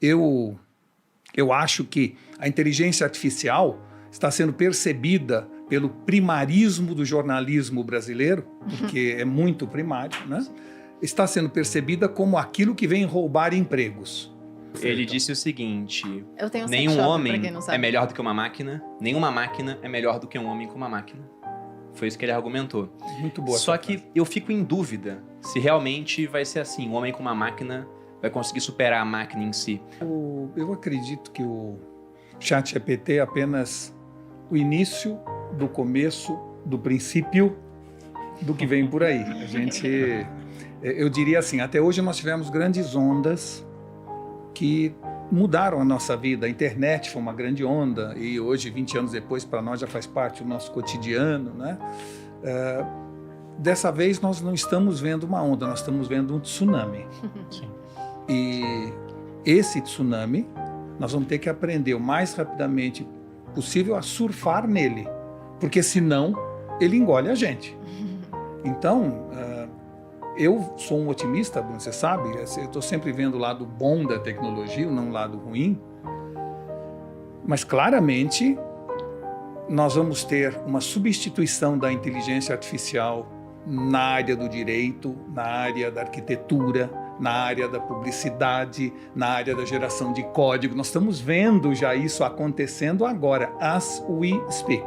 Eu acho que a inteligência artificial está sendo percebida pelo primarismo do jornalismo brasileiro, porque é muito primário, né? Está sendo percebida como aquilo que vem roubar empregos. Ele disse o seguinte: Eu tenho um nenhum sex shop, homem pra quem não sabe. é melhor do que uma máquina, nenhuma máquina é melhor do que um homem com uma máquina. Foi isso que ele argumentou. Muito boa. Só essa que frase. eu fico em dúvida se realmente vai ser assim, um homem com uma máquina vai conseguir superar a máquina em si. Eu acredito que o ChatGPT é apenas o início do começo, do princípio do que vem por aí. Eu diria assim, até hoje nós tivemos grandes ondas que mudaram a nossa vida. A internet foi uma grande onda e hoje, 20 anos depois, para nós já faz parte do nosso cotidiano, né? Dessa vez nós não estamos vendo uma onda, nós estamos vendo um tsunami. Sim. E esse tsunami, nós vamos ter que aprender o mais rapidamente possível a surfar nele, porque senão ele engole a gente. Então, eu sou um otimista, Bruno, você sabe, eu estou sempre vendo o lado bom da tecnologia, não o lado ruim, mas claramente nós vamos ter uma substituição da inteligência artificial na área do direito, na área da arquitetura, na área da publicidade, na área da geração de código. Nós estamos vendo já isso acontecendo agora, as we speak.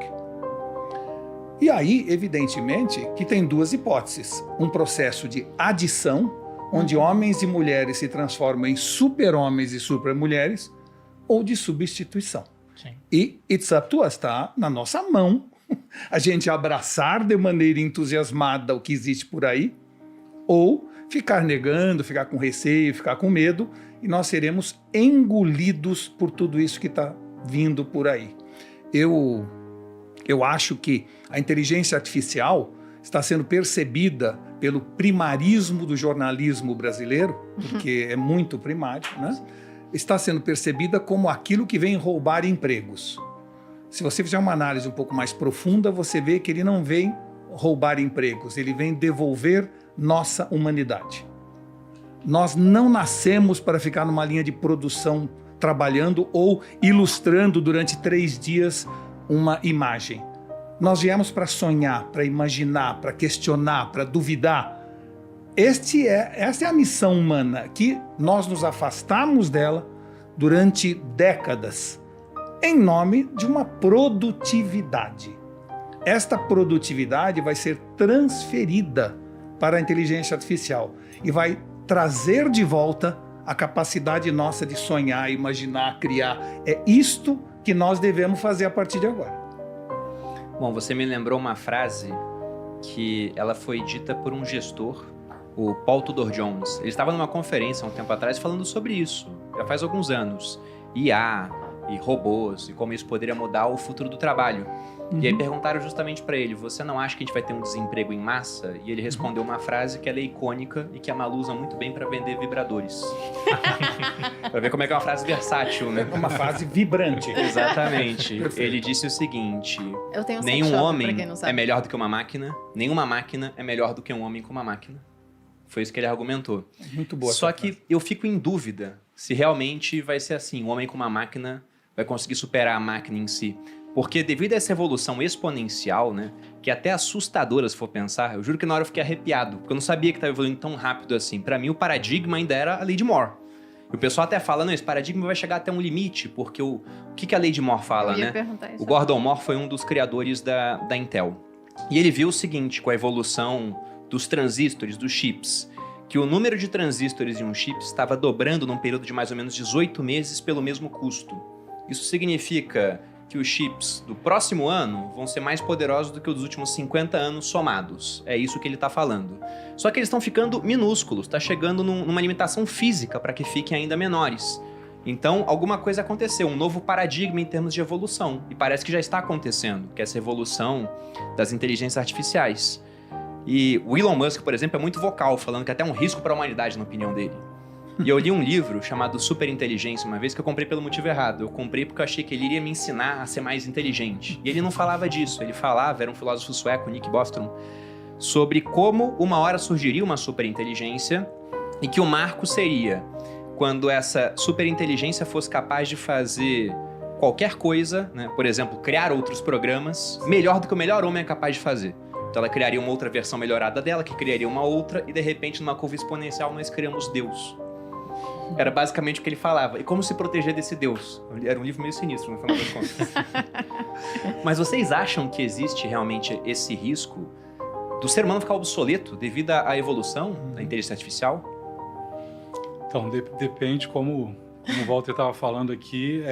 E aí, evidentemente, que tem duas hipóteses. Um processo de adição, onde homens e mulheres se transformam em super-homens e super-mulheres, ou de substituição. Sim. E it's up to us, tá na nossa mão a gente abraçar de maneira entusiasmada o que existe por aí, ou ficar negando, ficar com receio, ficar com medo, e nós seremos engolidos por tudo isso que está vindo por aí. Eu acho que a inteligência artificial está sendo percebida pelo primarismo do jornalismo brasileiro, porque é muito primário, né? Está sendo percebida como aquilo que vem roubar empregos. Se você fizer uma análise um pouco mais profunda, você vê que ele não vem roubar empregos, ele vem devolver nossa humanidade. Nós não nascemos para ficar numa linha de produção trabalhando ou ilustrando durante 3 dias uma imagem. Nós viemos para sonhar, para imaginar, para questionar, para duvidar. Essa é a missão humana, que nós nos afastamos dela durante décadas, em nome de uma produtividade. Esta produtividade vai ser transferida para a inteligência artificial e vai trazer de volta a capacidade nossa de sonhar, imaginar, criar. É isto que nós devemos fazer a partir de agora. Bom, você me lembrou uma frase que ela foi dita por um gestor, o Paul Tudor Jones. Ele estava numa conferência há um tempo atrás falando sobre isso, já faz alguns anos. IA e robôs e como isso poderia mudar o futuro do trabalho. E aí perguntaram justamente para ele, você não acha que a gente vai ter um desemprego em massa? E ele respondeu uma frase que ela é icônica e que a Malu usa muito bem para vender vibradores. Para ver como é que é uma frase versátil, né? É uma frase vibrante. Exatamente. Perfeito. Ele disse o seguinte, Eu tenho um sex nenhum shop, pra homem quem não sabe. é melhor do que uma máquina, nenhuma máquina é melhor do que um homem com uma máquina. Foi isso que ele argumentou. Muito boa. Só essa que frase. eu fico em dúvida se realmente vai ser assim, um homem com uma máquina vai conseguir superar a máquina em si. Porque devido a essa evolução exponencial, né, que é até assustadora se for pensar, eu juro que na hora eu fiquei arrepiado, porque eu não sabia que estava evoluindo tão rápido assim. Para mim o paradigma ainda era a lei de Moore. E o pessoal até fala, não, esse paradigma vai chegar até um limite, porque o que a lei de Moore fala, Eu ia né? perguntar isso. O Gordon Moore foi um dos criadores da Intel. E ele viu o seguinte, com a evolução dos transistores, dos chips, que o número de transistores em um chip estava dobrando num período de mais ou menos 18 meses pelo mesmo custo. Isso significa que os chips do próximo ano vão ser mais poderosos do que os dos últimos 50 anos somados. É isso que ele está falando. Só que eles estão ficando minúsculos, está chegando numa limitação física para que fiquem ainda menores. Então, alguma coisa aconteceu, um novo paradigma em termos de evolução. E parece que já está acontecendo, que é essa evolução das inteligências artificiais. E o Elon Musk, por exemplo, é muito vocal, falando que até é um risco para a humanidade, na opinião dele. E eu li um livro chamado Superinteligência uma vez, que eu comprei pelo motivo errado. Eu comprei porque eu achei que ele iria me ensinar a ser mais inteligente. E ele não falava disso. Ele falava, era um filósofo sueco, Nick Bostrom, sobre como uma hora surgiria uma superinteligência e que o marco seria quando essa superinteligência fosse capaz de fazer qualquer coisa, né? Por exemplo, criar outros programas melhor do que o melhor homem é capaz de fazer. Então ela criaria uma outra versão melhorada dela, que criaria uma outra, e de repente, numa curva exponencial, nós criamos Deus. Era basicamente o que ele falava. E como se proteger desse Deus? Era um livro meio sinistro, no final das contas. Mas vocês acham que existe realmente esse risco do ser humano ficar obsoleto devido à evolução da inteligência artificial? Então, depende, como o Walter estava falando aqui,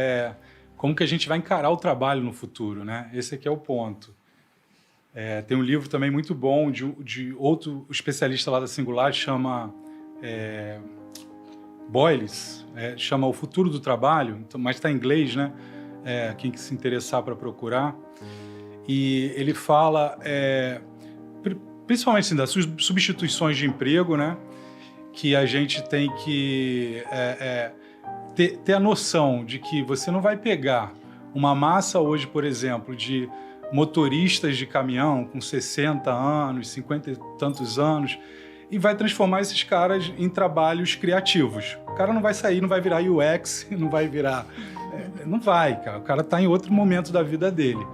como que a gente vai encarar o trabalho no futuro, né? Esse aqui é o ponto. Tem um livro também muito bom de outro especialista lá da Singular, chama Boyles, chama O Futuro do Trabalho, mas está em inglês, né? Quem que se interessar para procurar. E ele fala, principalmente assim, das substituições de emprego, né? Que a gente tem que ter a noção de que você não vai pegar uma massa hoje, por exemplo, de motoristas de caminhão com 60 anos, 50 e tantos anos, e vai transformar esses caras em trabalhos criativos. O cara não vai sair, não vai virar UX, não vai virar... não vai, cara. O cara está em outro momento da vida dele.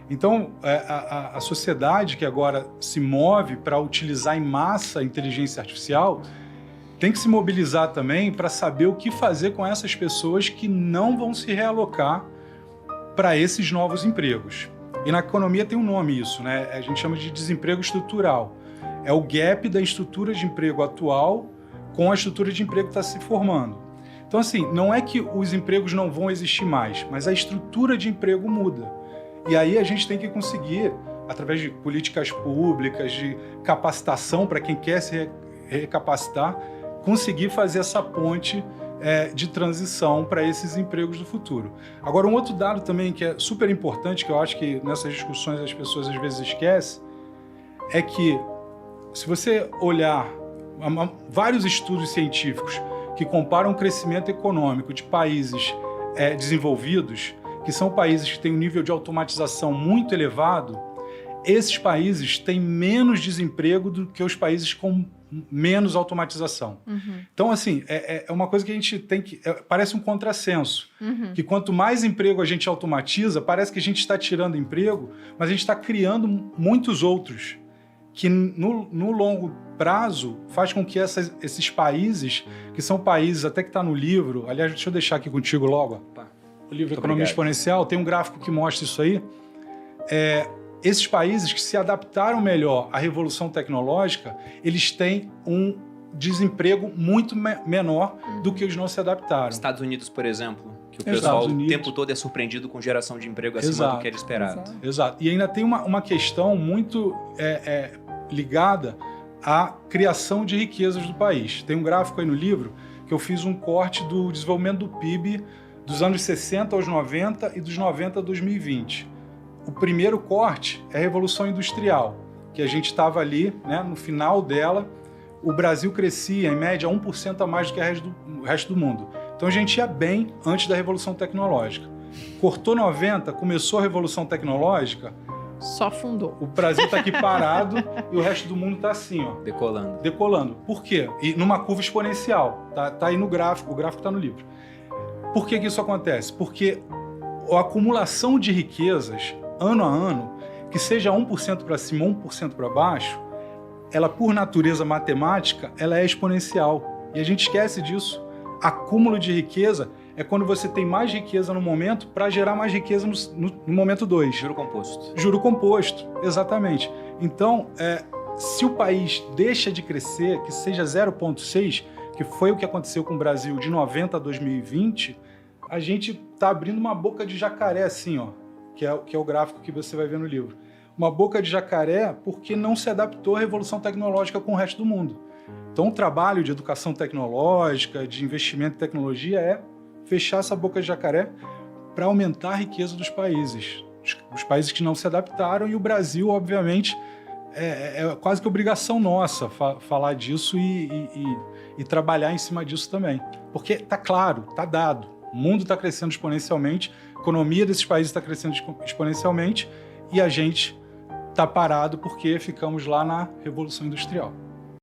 Então, a sociedade que agora se move para utilizar em massa a inteligência artificial tem que se mobilizar também para saber o que fazer com essas pessoas que não vão se realocar para esses novos empregos. E na economia tem um nome isso, né? A gente chama de desemprego estrutural. É o gap da estrutura de emprego atual com a estrutura de emprego que está se formando. Então, assim, não é que os empregos não vão existir mais, mas a estrutura de emprego muda. E aí a gente tem que conseguir, através de políticas públicas, de capacitação para quem quer se recapacitar, conseguir fazer essa ponte de transição para esses empregos do futuro. Agora, um outro dado também que é super importante, que eu acho que nessas discussões as pessoas às vezes esquecem, é que se você olhar vários estudos científicos que comparam o crescimento econômico de países desenvolvidos, que são países que têm um nível de automatização muito elevado, esses países têm menos desemprego do que os países com menos automatização. Uhum. Então, assim, é uma coisa que a gente tem que... parece um contrassenso, que quanto mais emprego a gente automatiza, parece que a gente está tirando emprego, mas a gente está criando muitos outros, que no longo prazo faz com que esses países, que são países, até que está no livro, aliás, deixa eu deixar aqui contigo logo, o livro Economia Exponencial, tem um gráfico que mostra isso aí, esses países que se adaptaram melhor à revolução tecnológica, eles têm um desemprego muito menor do que os não se adaptaram. Estados Unidos, por exemplo, que o pessoal o tempo todo é surpreendido com geração de emprego acima do que era esperado. Exato. E ainda tem uma questão muito ligada à criação de riquezas do país. Tem um gráfico aí no livro que eu fiz um corte do desenvolvimento do PIB dos anos 60 aos 90 e dos 90 a 2020. O primeiro corte é a Revolução Industrial, que a gente estava ali, né, no final dela, o Brasil crescia, em média, 1% a mais do que o resto do mundo. Então a gente ia bem antes da Revolução Tecnológica. Cortou 90, começou a Revolução Tecnológica, só afundou. O Brasil está aqui parado e o resto do mundo está assim, ó. Decolando. Por quê? E numa curva exponencial. Tá aí no gráfico, o gráfico está no livro. Por que isso acontece? Porque a acumulação de riquezas ano a ano, que seja 1% para cima, 1% para baixo, ela, por natureza matemática, ela é exponencial. E a gente esquece disso. Acúmulo de riqueza é quando você tem mais riqueza no momento para gerar mais riqueza no momento 2. Juro composto. Juro composto, exatamente. Então, se o país deixa de crescer, que seja 0,6, que foi o que aconteceu com o Brasil de 90 a 2020, a gente está abrindo uma boca de jacaré assim, ó. Que é o gráfico que você vai ver no livro. Uma boca de jacaré porque não se adaptou à revolução tecnológica com o resto do mundo. Então, o trabalho de educação tecnológica, de investimento em tecnologia é fechar essa boca de jacaré para aumentar a riqueza dos países. Os países que não se adaptaram, e o Brasil, obviamente, é quase que obrigação nossa falar disso e trabalhar em cima disso também. Porque está claro, está dado. O mundo está crescendo exponencialmente, a economia desses países está crescendo exponencialmente e a gente está parado porque ficamos lá na Revolução Industrial.